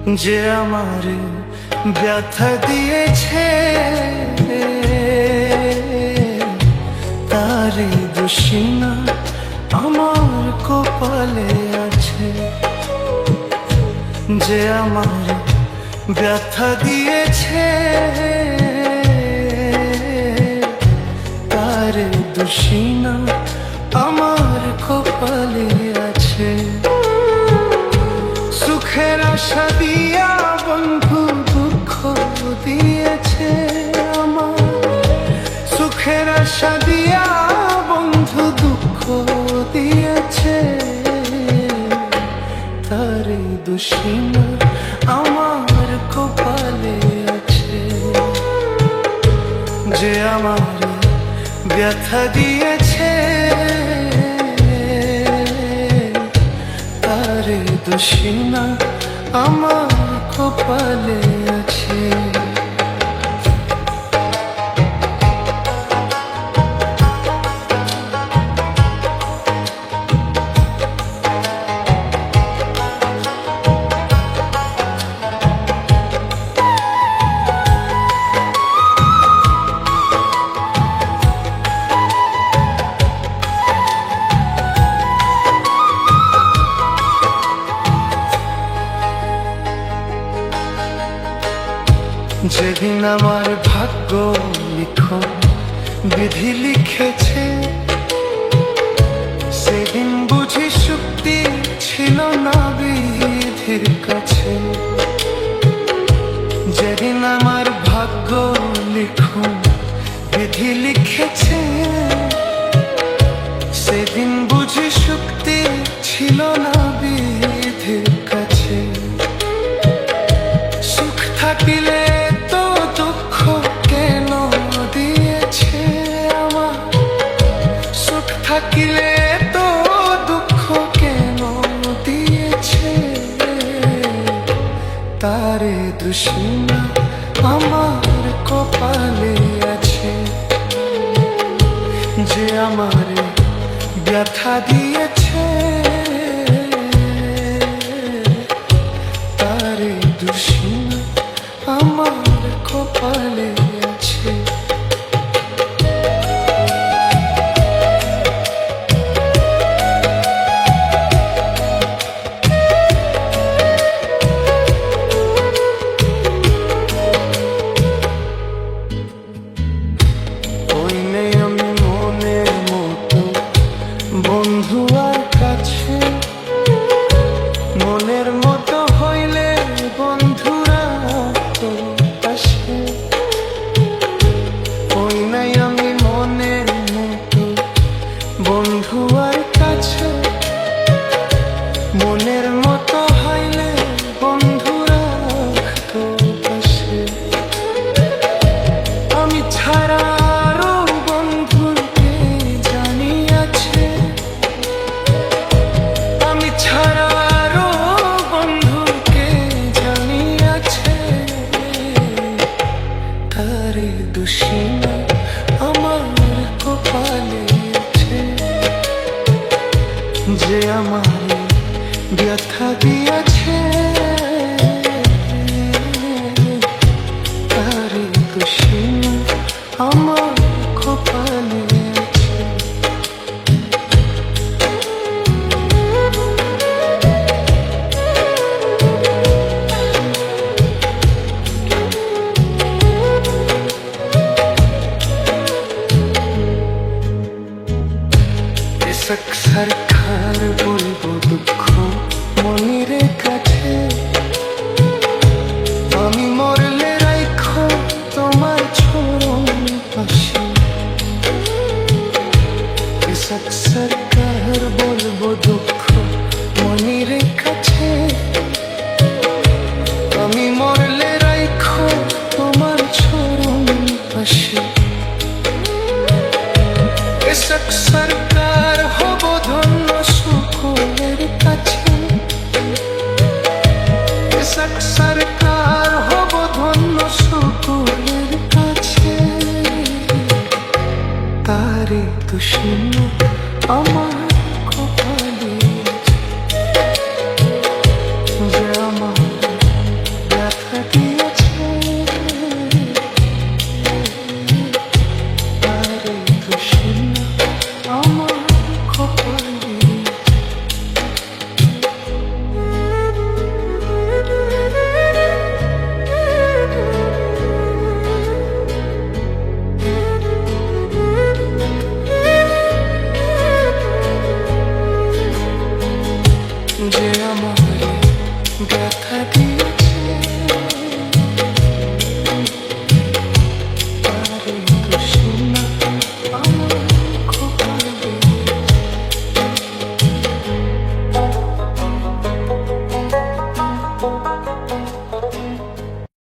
যে আমার ব্যথা দিয়েছে তারই দোষী না আমার কপালে আছে। যে আমার ব্যথা দিয়েছে তারই দোষী না আমার কপালে আছে। সুখের আশা দিয়া বন্ধু দুঃখ দিয়েছে আমার, সুখের আশা দিয়া বন্ধু দুঃখ দিয়েছে তারই দোষী না আমার কপালে আছে। যে আমার ব্যথা দিয়েছে তারই দোষী না আমার কপালে আছে। যেদিন আমার ভাগ্য লিখন বিধি লিখেছে, সেদিন বুঝি শক্তি ছিল না বিধির কাছে। যেদিন আমার ভাগ্য লিখন বিধি লিখেছে, সেদিন বুঝি শক্তি ছিল না বিধির কাছে। সুখ থাকিলে থাকিলে তো দুঃখ কেন দিয়েছে তারে দোষী না আমার কপালে আছে। যে আমার ব্যথা দিয়েছে তারে দোষী না আমার কপালে